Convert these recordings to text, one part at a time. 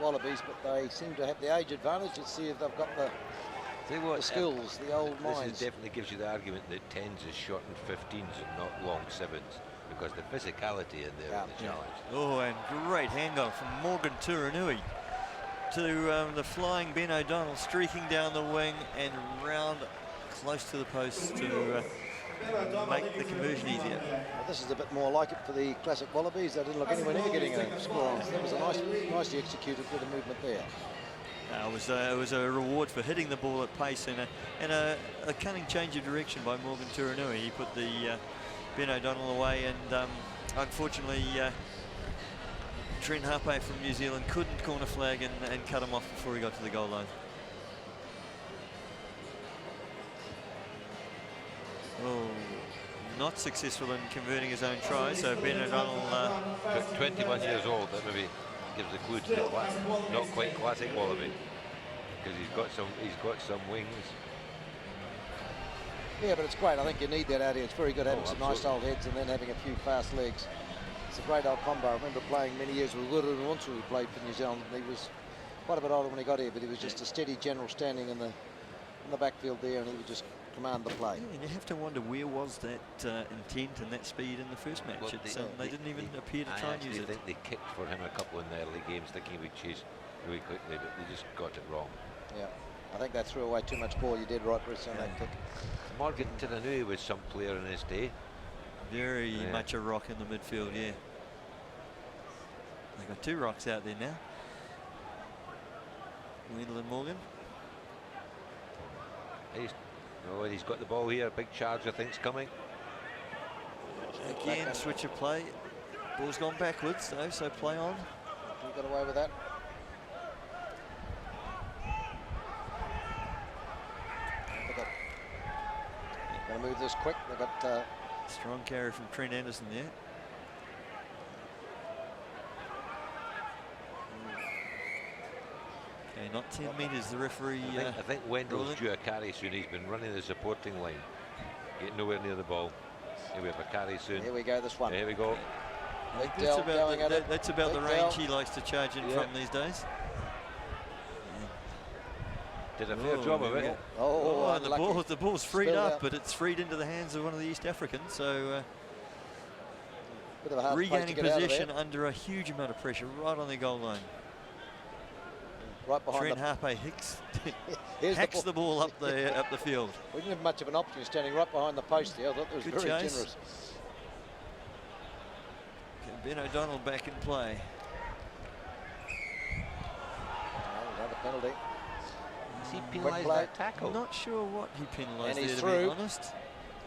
Wallabies, but they seem to have the age advantage. Let's see if they've got the skills, the old minds. This definitely gives you the argument that 10s is shortened 15s and not long 7s, because the physicality in there is the challenge. Oh, and great hang-on from Morgan Turanui to the flying Ben O'Donnell, streaking down the wing and round close to the post to make the conversion easier. Well, this is a bit more like it for the classic Wallabies. They didn't look anywhere near getting a score on. That was a nicely executed bit of movement there. It was a reward for hitting the ball at pace and a cunning change of direction by Morgan Turanui. He put the Ben O'Donnell away, and unfortunately Trent Hape from New Zealand couldn't corner flag and cut him off before he got to the goal line. Oh, not successful in converting his own try, so Ben O'Donnell... 21 years old, that maybe gives a clue to the not quite classic Wallaby, because he's got some wings. Yeah, but it's great. I think you need that out here. It's very good having some nice old heads and then having a few fast legs. It's a great old combo. I remember playing many years with Wuru Nwuntu, who played for New Zealand. He was quite a bit older when he got here, but he was just a steady general standing in the backfield there, and he would just command the play. Yeah, and you have to wonder where was that intent and that speed in the first match. Well, they didn't even appear to try and use it. I think they kicked for him a couple in the early games, thinking he would chase really quickly, but they just got it wrong. Yeah, I think they threw away too much ball. You did right, Chris, on that kick. Morgan Turanui was some player in his day. Very much a rock in the midfield, yeah. They've got 2 rocks out there now. Wendell and Morgan. He's got the ball here. Big charge, I think, is coming. Again, switch of play. Ball's gone backwards, though, so play on. You got away with that. Going to move this quick. They've got strong carry from Trent Anderson there. Okay, not 10 metres, the referee. I think Wendell's due a carry soon. He's been running the supporting line, getting nowhere near the ball. Here we have a carry soon. Here we go, this one. Here we go. That's about the range he likes to charge in from these days. Did a fair job of it. And the ball's freed up, but it's freed into the hands of one of the East Africans. So bit of a hard regaining possession under a huge amount of pressure right on their goal line. Right behind Trent Hape hacks the ball up the field. We didn't have much of an option standing right behind the post there. I thought that was very generous. Okay, Ben O'Donnell back in play. Another penalty. Has he penalised that tackle? Not sure what he penalised there, through. to be honest.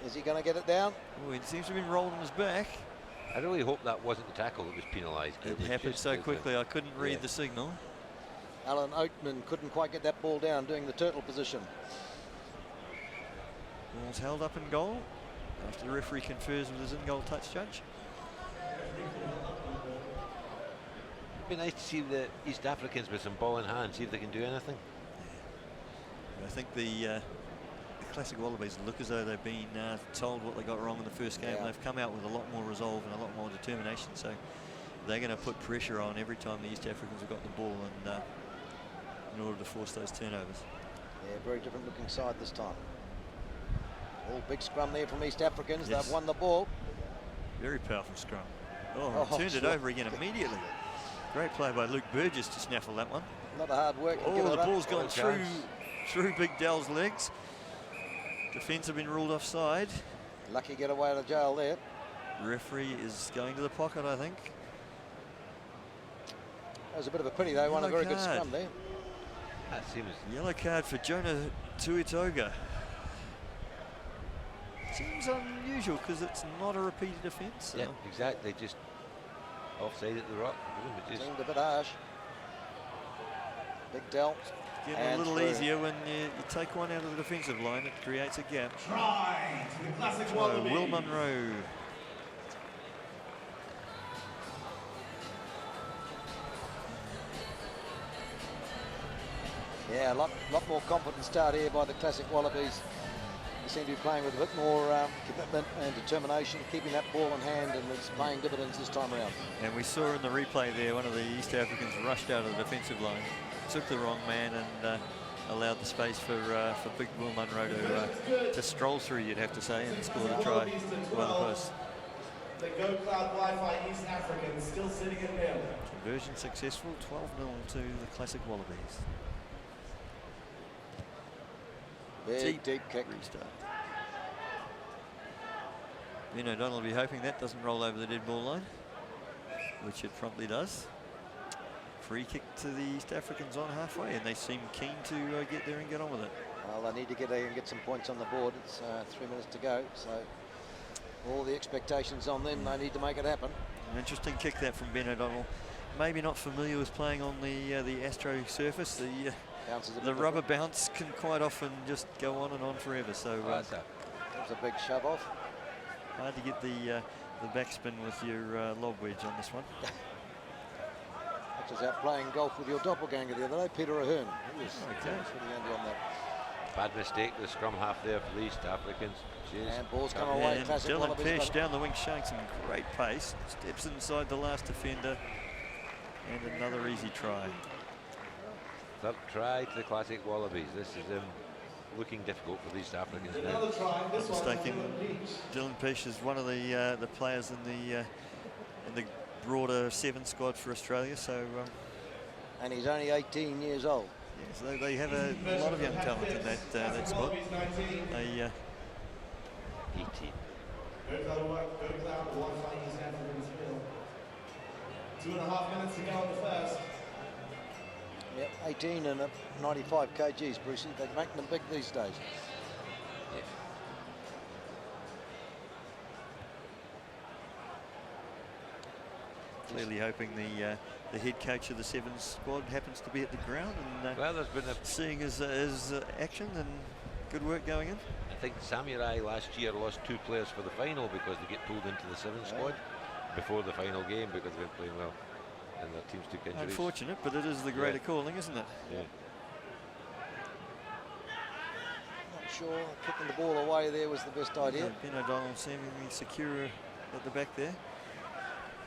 Is he going to get it down? Oh, it seems to have been rolled on his back. I really hope that wasn't the tackle that was penalised. It happened so quickly, I couldn't read the signal. Alan Oatman couldn't quite get that ball down, doing the turtle position. Ball's held up in goal after the referee confers with his in-goal touch judge. It'd be nice to see the East Africans with some ball in hand, see if they can do anything. I think the classic Wallabies look as though they've been told what they got wrong in the first game. They've come out with a lot more resolve and a lot more determination, so they're going to put pressure on every time the East Africans have got the ball, and in order to force those turnovers. Yeah, very different looking side this time. All big scrum there from East Africans. Yes. They've won the ball. Very powerful scrum. Turned it over again immediately. Great play by Luke Burgess to snaffle that one. A lot of hard work. The ball's gone through Big Dell's legs. Defence have been ruled offside. Lucky get away to jail there. Referee is going to the pocket, I think. That was a bit of a pity. They won a very good scrum there. That seems... Yellow card for Jonah Tuitoga. Seems unusual because it's not a repeated offence. So. Yeah, exactly. Just offside at the rock. Seemed a bit harsh. Big Dell. Getting a little easier when you take one out of the defensive line. It creates a gap. Try to the classic Wallaby. Will Munro. Yeah, a lot more confident start here by the classic Wallabies. The seem to be playing with a bit more commitment and determination, keeping that ball in hand, and it's paying dividends this time around. And we saw in the replay there, one of the East Africans rushed out of the defensive line, took the wrong man, and allowed the space for Big Will Munro to stroll through, you'd have to say, and score a try by the post. The Go Cloud Wi-Fi East Africans still sitting in there. Conversion successful, 12-0 to the Classic Wallabies. Deep kick. Restart. Ben O'Donnell will be hoping that doesn't roll over the dead ball line, which it promptly does. Free kick to the East Africans on halfway, and they seem keen to get there and get on with it. Well, they need to get there and get some points on the board. It's 3 minutes to go, so all the expectations on them. They need to make it happen. An interesting kick that from Ben O'Donnell. Maybe not familiar with playing on the Astro surface. The rubber bounce can quite often just go on and on forever. So that was a big shove off. Hard to get the backspin with your lob wedge on this one. Which was out playing golf with your doppelganger the other day, Peter Ahern. He was pretty handy on that. Bad mistake, the scrum half there for the East Africans. Jeez. And ball's come away. And Classic Dylan Wallabies, Pesh down the wing, showing some great pace. Steps inside the last defender. And another easy try. Third try to the Classic Wallabies. This is looking difficult for these Africans now. Another try. This one Mistaken, Dylan Pesh is one of the players in the broader 7 squad for Australia. So and he's only 18 years old. yes, they have a lot of young talent in that squad. They 18. Go Cloud Wi-Fi East Africans still. 2.5 minutes to go in the first. Yep, 18 and 95 kgs, Brucey. They're making them big these days. Yeah. Clearly hoping the head coach of the 7s squad happens to be at the ground and Well, there's been seeing his action and good work going in. I think Samurai last year lost 2 players for the final because they get pulled into the 7th squad before the final game because they weren't playing well and their teams took injuries. Unfortunate, but it is the greater calling, isn't it? Yeah. Not sure kicking the ball away there was the best idea. Ben O'Donnell seemingly secure at the back there.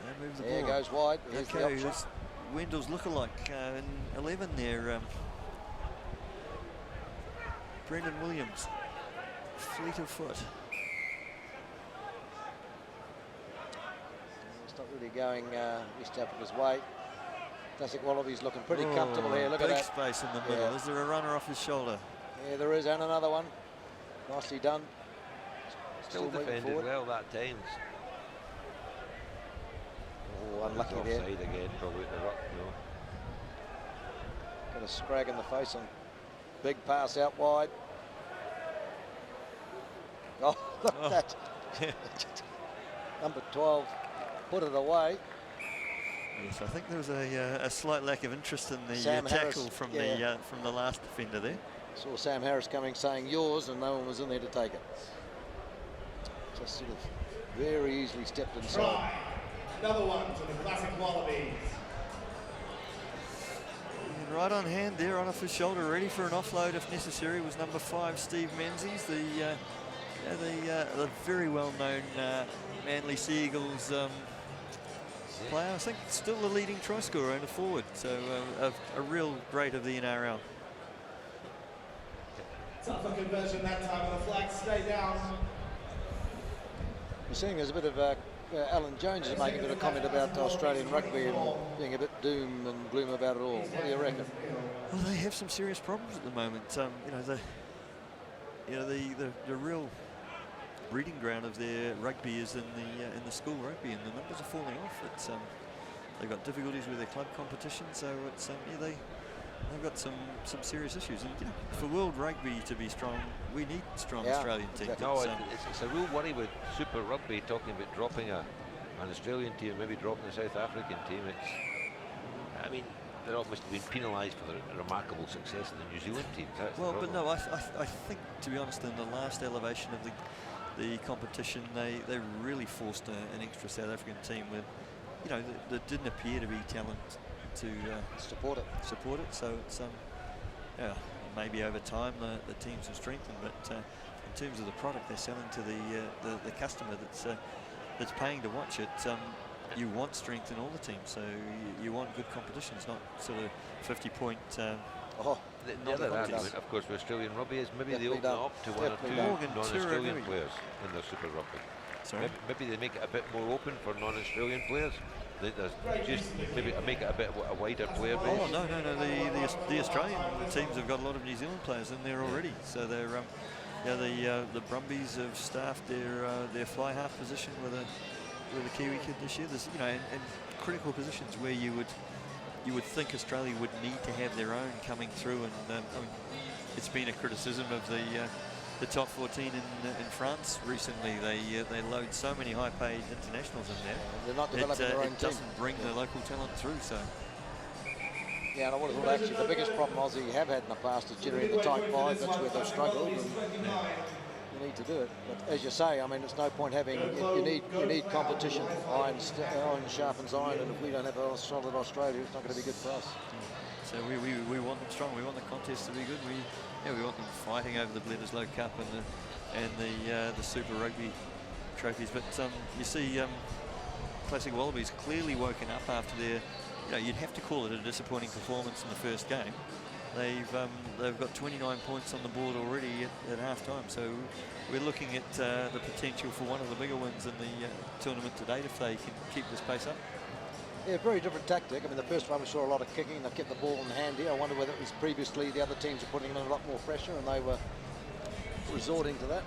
And moves the There ball. goes wide. Here's the Okay, option. that's Wendell's lookalike in 11 there. Brendan Williams, fleet of foot. It's not really going East Africa's way. Classic Wallabies looking pretty comfortable here. Look at big that. space in the middle. Yeah. Is there a runner off his shoulder? Yeah, there is, and another one. Nicely done. Still moving defended forward. well that time. Oh, unlucky there. Offside again, probably at the ruck. No. Got a scrag in the face on big pass out wide. Oh, look at that. Number 12 put it away. Yes, I think there was a slight lack of interest in the Sam tackle Harris, from yeah. from the last defender there. Saw Sam Harris coming saying yours, and no one was in there to take it. Just sort of very easily stepped inside. Try. Another one to the Classic Wallabies. And right on hand there, on off his shoulder, ready for an offload if necessary, was number 5, Steve Menzies, the very well-known Manly Seagulls player. I think still the leading try scorer and a forward, so a real great of the NRL. Tougher conversion that time, and the flags stay down. We're seeing there's a bit of Alan Jones is making a bit of comment about Australian rugby and being a bit doom and gloom about it all. What do you reckon? Well, they have some serious problems at the moment. The real breeding ground of their rugby is in the school rugby, and the numbers are falling off. It's they've got difficulties with their club competition, so it's they've got some serious issues. And for world rugby to be strong, we need strong Australian teams. Exactly. No, it's a real worry with Super Rugby talking about dropping an Australian team, maybe dropping the South African team. I mean, they're obviously being penalised for the remarkable success of the New Zealand teams. Well, but no, I think, to be honest, in the last elevation of the competition, they really forced an extra South African team with, that didn't appear to be talent to Support it. So it's maybe over time the teams have strengthened, but terms of the product they're selling to the customer that's paying to watch it. You want strength in all the teams, so you want good competitions, not sort of 50-point. The other argument, of course, with Australian rugby is maybe they open it up to one or two non-Australian players in their Super Rugby. Sorry? Maybe they make it a bit more open for non-Australian players. Just maybe make it a bit a wider player base. Oh no! The Australian teams have got a lot of New Zealand players in there already. So they're the Brumbies have staffed their fly half position with a Kiwi kid this year. There's in critical positions where you would think Australia would need to have their own coming through, and I mean, it's been a criticism of the top 14 in France recently. They load so many high-paid internationals in there. They're not developing their own it team. doesn't bring the local talent through. So yeah, and I would have thought actually the biggest problem Aussie have had in the past is generally the type 5. That's where they've struggled. And you need to do it, but as you say, I mean, it's no point having. You need competition. Iron sharpens iron, and if we don't have a solid Australia, it's not going to be good for us. So we want them strong. We want the contest to be good. We want them fighting over the Bledisloe Cup and the Super Rugby trophies. But you see, Classic Wallabies clearly woken up after their. You'd have to call it a disappointing performance in the first game. They've got 29 points on the board already at half-time. So we're looking at the potential for one of the bigger wins in the tournament to date if they can keep this pace up. Yeah, very different tactic. I mean, the first one we saw a lot of kicking. They kept the ball in hand here. I wonder whether it was previously the other teams were putting in a lot more pressure and they were resorting to that.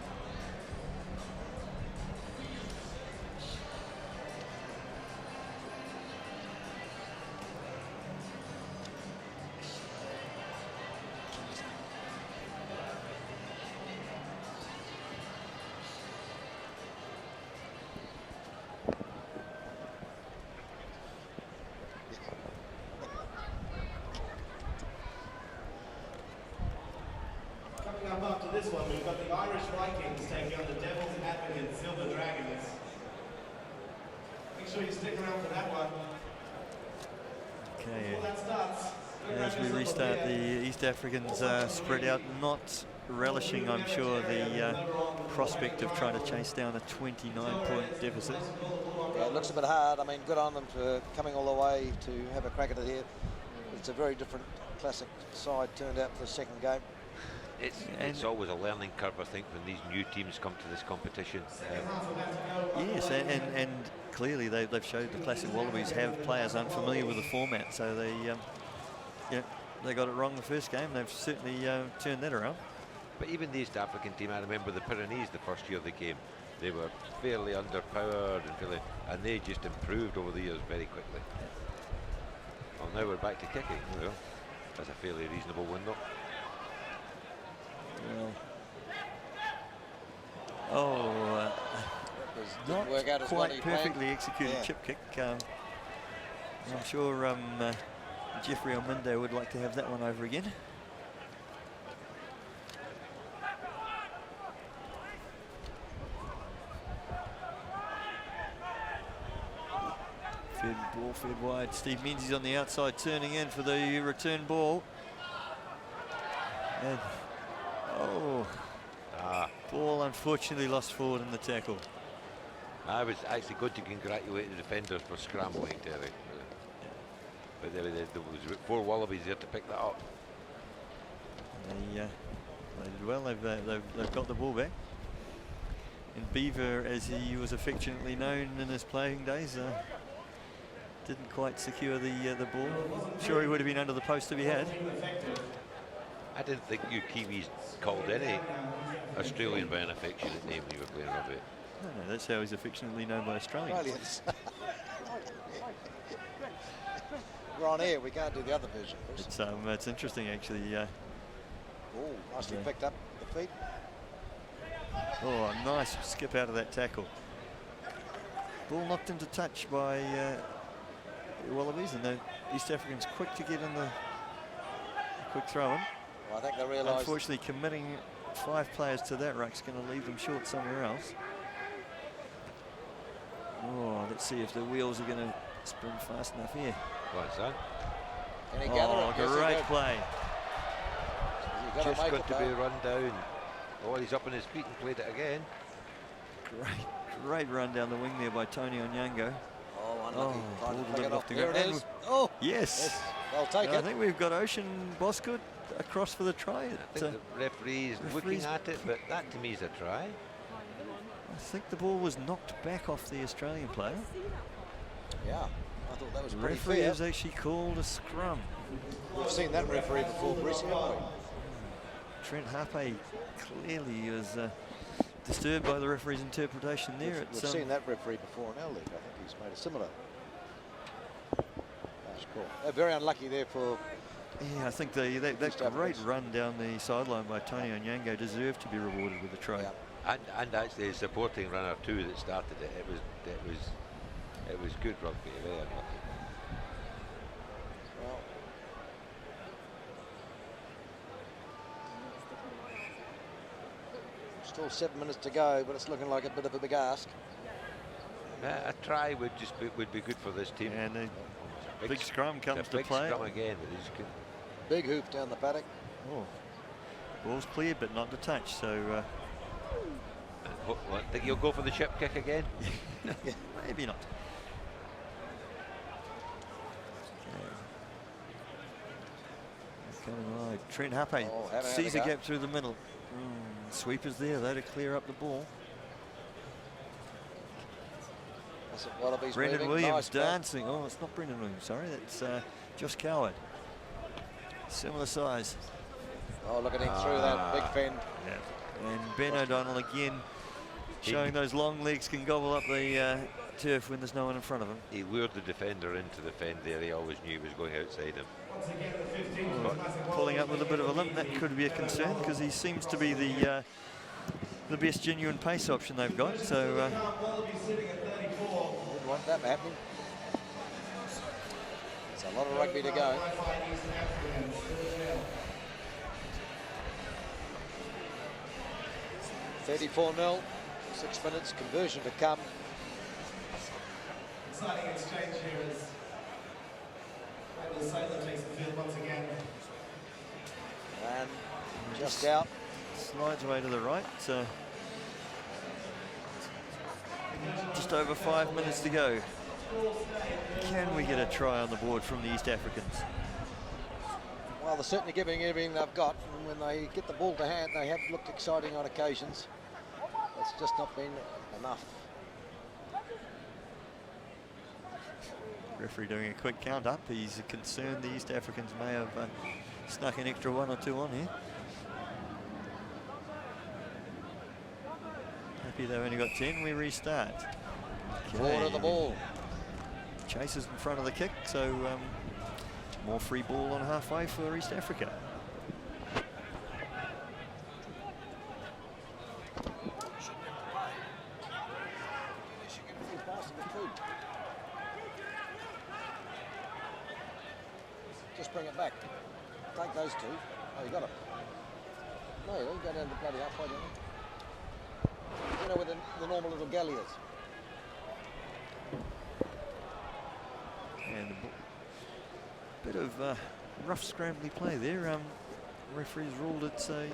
After this one, we've got the Irish Vikings taking on the Devils Advocates Silver Dragons. Make sure you stick around for that one. Okay. Before that starts, As we restart, the East Africans spread out, not relishing, I'm sure, the prospect of trying to chase down a 29-point deficit. Yeah, it looks a bit hard. I mean, good on them for coming all the way to have a crack at it here. It's a very different Classic side turned out for the second game. It's always a learning curve, I think, when these new teams come to this competition. Yes, and clearly they've showed the Classic Wallabies have players unfamiliar with the format, so they got it wrong the first game. They've certainly turned that around. But even the East African team, I remember the Pyrenees the first year of the game. They were fairly underpowered and they just improved over the years very quickly. Well, now we're back to kicking. Well, that's a fairly reasonable window. Well, not work out as quite well perfectly executed chip kick. I'm sure Jeffrey Omindo would like to have that one over again. Ball fed wide. Steve Menzies on the outside, turning in for the return ball. And ball unfortunately lost forward in the tackle. I was actually going to congratulate the defenders for scrambling, Terry. But there was 4 Wallabies there to pick that up. They did well. They've got the ball back. And Beaver, as he was affectionately known in his playing days, didn't quite secure the ball. Sure, he would have been under the post if he had. I didn't think you Kiwis called any Australian by an affectionate name when you were playing rugby. No, that's how he's affectionately known by Australians. We're on air, we can't do the other version. It's interesting actually. Nicely picked up the feet. Oh, a nice skip out of that tackle. Ball knocked into touch by the Wallabies, and the East Africans quick to get in the quick throw in. Well, I think they realised. Unfortunately, committing 5 players to that ruck's going to leave them short somewhere else. Oh, let's see if the wheels are going to spin fast enough here. What's that? Can he gather it? Great play. Just got to be run down. Oh, he's up on his feet and played it again. Great run down the wing there by Tony Onyango. Oh, unlucky. Ball Tried to a pick it little off. off to There go. it is. Oh, Yes. they'll take I it. think we've got Ocean Bosgood across for the try. I think the referee is looking at it, but that to me is a try. I think the ball was knocked back off the Australian player. Yeah, I thought that was The pretty referee fair. has actually called a scrum. We've seen that referee before, Bruce, haven't we? Trent Hape clearly was disturbed by the referee's interpretation there. We've seen that referee before in our league. I think he's made a similar. That's cool. They're very unlucky there for. Yeah, I think that Just great Africans. run down the sideline by Tony Onyango deserved to be rewarded with a try. Yeah. And actually, a supporting runner too that started it. It was good rugby. Very unlucky. Well, still 7 minutes to go, but it's looking like a bit of a big ask. A try would be good for this team. And the It's big scrum comes it's a to big play. scrum again, but he's good. Big hoop down the paddock. Oh, ball's cleared but not to touch. So Think he'll go for the chip kick again? maybe not. Coming wide. Trent Hape sees a gap through the middle. Sweepers there though to clear up the ball. That's it, Wallabies Brendan moving. Williams Nice dancing. Oh, it's not Brendan Williams, sorry. That's Josh Coward. Similar size. Oh, look at him through that big fend. Yeah. And Ben O'Donnell again showing those long legs can gobble up the turf when there's no one in front of him. He lured the defender into the fend there. He always knew he was going outside him. Pulling up with a bit of a limp, that could be a concern because he seems to be the best genuine pace option they've got. So Wouldn't want that happening. It's a lot of rugby to go. $34-0, 6 minutes, conversion to come. Exciting exchange here as Michael Saylor takes the field once again. And just out. slides away to the right. Just over 5 minutes to go. Can we get a try on the board from the East Africans? Well, they're certainly giving everything they've got, and when they get the ball to hand, they have looked exciting on occasions. It's just not been enough. Referee doing a quick count up. He's concerned the East Africans may have snuck an extra 1 or 2 on here. Happy they've only got 10. We restart. Forward of the ball. Chases in front of the kick, so more free ball on halfway for East Africa. Just bring it back. Take those two. Oh, you got it. No, you don't go down the bloody halfway, don't you? You know, with the normal little galley is. And a bit of rough scrambly play there. Referees ruled it's a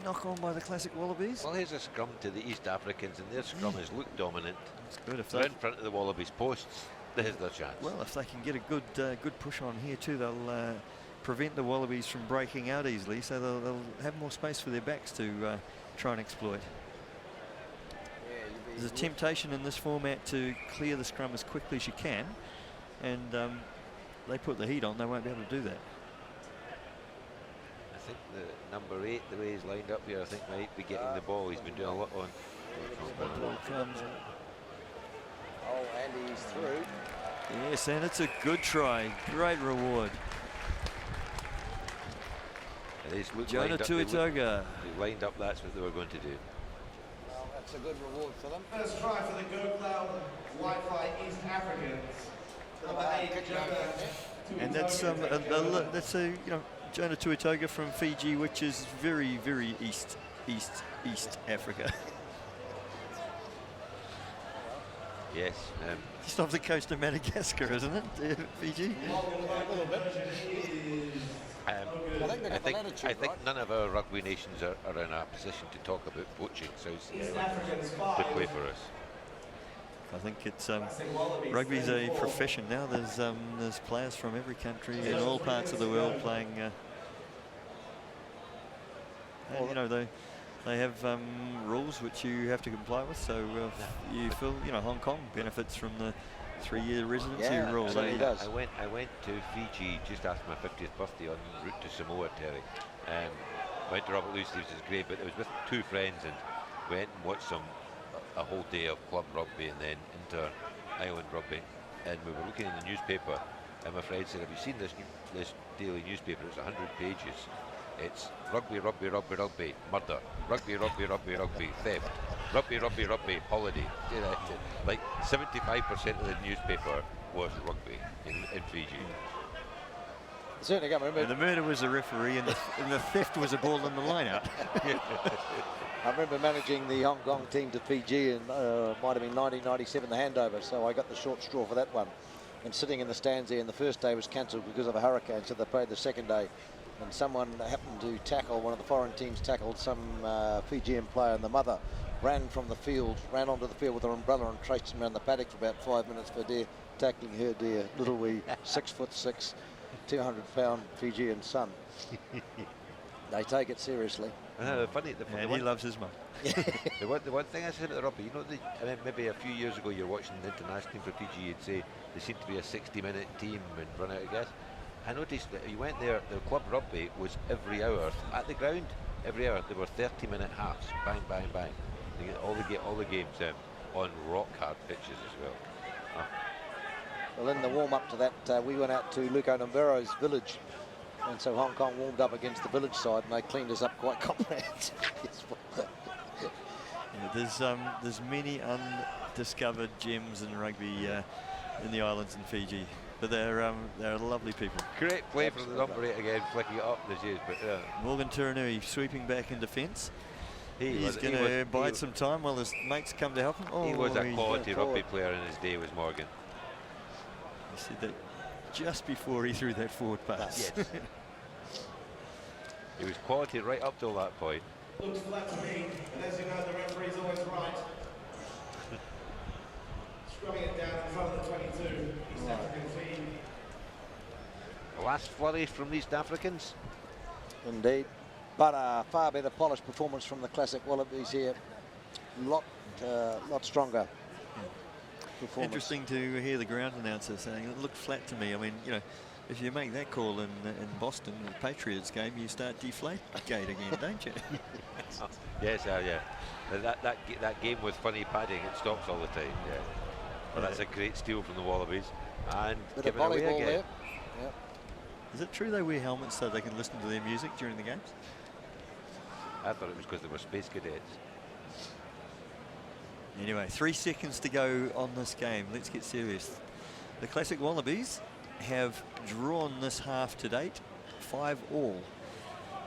knock on by the classic Wallabies. Well, here's a scrum to the East Africans, and their scrum has looked dominant. It's good if They're they in front of the Wallabies posts. There's their chance. well, if they can get a good push on here too, they'll prevent the Wallabies from breaking out easily. So they'll have more space for their backs to try and exploit. There's a temptation in this format to clear the scrum as quickly as you can, and they put the heat on, they won't be able to do that. I think the number 8, the way he's lined up here, I think might be getting the ball. He's been doing a lot on. Ball comes. Oh, and he's through. Yes, and it's a good try. Great reward. Jonah Tuitoga. They lined up, that's what they were going to do. Well, that's a good reward for them. First try for the Go Cloud Wi-Fi East Africans. Number 8, Jonah. And that's Jonah Tuitoga from Fiji, which is very, very East Africa. Yes. Just off the coast of Madagascar, isn't it, Fiji? A little bit. I think think latitude, right? none of our rugby nations are in a position to talk about poaching South Sea East Islands Africans to play 5. for us. I think it's Wallabies, rugby's a 34. profession now. There's players from every country in all parts of the world playing. And, you know, they have rules which you have to comply with. So you feel, you know, Hong Kong benefits from the 3-year residency rule. Absolutely does. I went to Fiji just after my 50th birthday en route to Samoa, Terry. Went to Robert Louis Steve's, it was great, but it was with 2 friends, and went and watched a whole day of club rugby and then inter-island rugby. And we were looking in the newspaper, and my friend said, "Have you seen this daily newspaper? It's 100 pages. It's rugby, rugby, rugby, rugby, murder. Rugby, rugby, rugby, rugby, theft. Rugby, rugby, rugby, holiday." You know, like 75% of the newspaper was rugby in Fiji. Certainly, I remember. And the murder was a referee, and the theft was a ball in the line-out. I remember managing the Hong Kong team to Fiji, and might have been 1997, the handover. So I got the short straw for that one. And sitting in the stands there, and the first day was cancelled because of a hurricane, so they played the second day. And someone happened to tackle, one of the foreign teams tackled some Fijian player, and the mother ran onto the field with her umbrella and traced him around the paddock for about 5 minutes for tackling her dear little wee 6'6", 200-pound Fijian son. They take it seriously. And he loves his mum. The one thing I said about the rugby, you know, I mean, maybe a few years ago you're watching the international team for Fiji, you'd say they seem to be a 60-minute team and run out of gas. I noticed that you went there, the club rugby was every hour at the ground. Every hour there were 30-minute halves, bang, bang, bang. They get all the games on rock-hard pitches as well. Well, in the warm-up to that, we went out to Luko Nambero's village, and so Hong Kong warmed up against the village side, and they cleaned us up quite comprehensively as well. Yeah, there's many undiscovered gems in rugby in the islands in Fiji, but they're lovely people. Great play from the number 8 again, flicking it up the Jays, but Morgan Turanui sweeping back in defence. He's going to bide some time while his mates come to help him. He was a quality rugby player in his day, was Morgan. He said that just before he threw that forward pass. Yes. He was quality right up till that point. Looks flat to me, but as you know, the referee's always right. Scrubbing it down in front of the 22, East African team. The last flourish from East Africans. Indeed, but a far better polished performance from the classic Wallabies here. Lot stronger performance. Interesting to hear the ground announcer saying it looked flat to me. I mean, you know, if you make that call in Boston, the Patriots game, you start deflate gate again, don't you? Yes, yeah. That game with funny padding, it stops all the time. Yeah. Well, that's a great steal from the Wallabies, and Bit of given away volleyball again. there. Yep. Is it true they wear helmets so they can listen to their music during the games? I thought it was because they were space cadets. Anyway, 3 seconds to go on this game. Let's get serious. The classic Wallabies have drawn this half to date, 5-all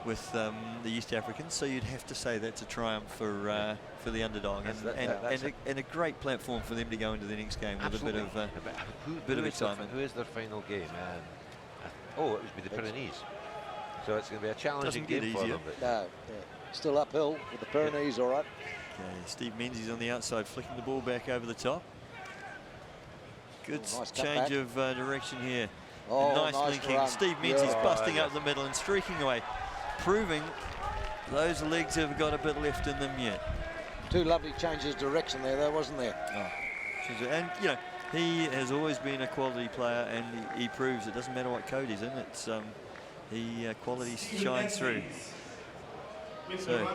with the East Africans. So you'd have to say that's a triumph for the underdog, and a great platform for them to go into the next game with Absolutely. a bit of excitement. Who is their final game? It would be the Pyrenees. So it's going to be a challenging game for them. No, yeah. Still uphill with the Pyrenees, all right. Okay, Steve Menzies on the outside, flicking the ball back over the top. Good nice change of direction here. Oh, nice linking. run. Steve Menzies busting up the middle and streaking away, proving those legs have got a bit left in them yet. 2 lovely changes of direction there, wasn't there? Oh. And, you know, he has always been a quality player, and he proves it doesn't matter what code he's in. It's quality shines through. So,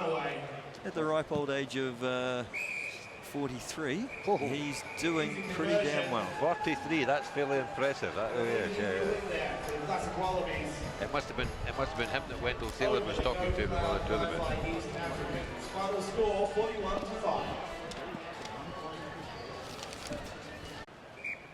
at the ripe old age of 43, he's doing pretty damn well. 43, that's fairly impressive. That really is. It must have been him that Wendell Taylor was talking to before the tournament. Final score 41-5.